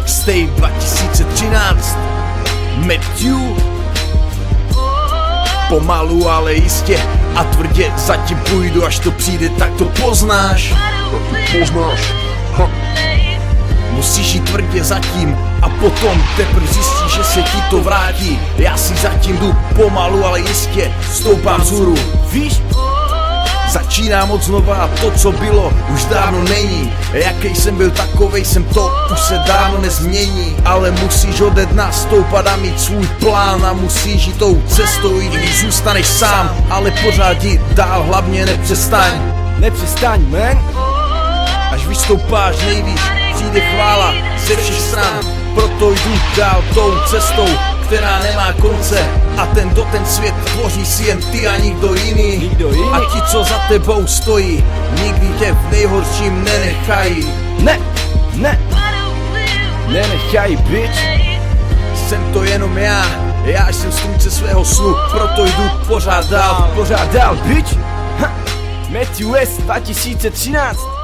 Mixtape 2013 Matthew. Pomalu, ale jistě a tvrdě zatím půjdu, až to přijde, tak to poznáš. Musíš jít tvrdě zatím a potom teprve zjistíš, že se ti to vrátí. Já si zatím jdu pomalu, ale jistě stoupám vzhůru. Víš? Začínám od znova a to, co bylo, už dávno není. Jaký jsem byl, takovej jsem, to už se dávno nezmění. Ale musíš ode dna stoupat a mít svůj plán a musíš jít tou cestou, i když zůstaneš sám. Ale pořád jít dál, hlavně nepřestaň. Nepřestaň, man. Až vystoupáš nejvíc, přijde chvála ze všech stran. Proto jdu dál tou cestou, která nemá konce. A ten svět tvoří si jen ty a nikdo jiný. A ti, co za tebou stojí, nikdy tě v nejhorším nenechají. Nenechají, bitch. Jsem to jenom já jsem strůjce svého snu. Proto jdu pořád dál, bitch. Matthew S 2013.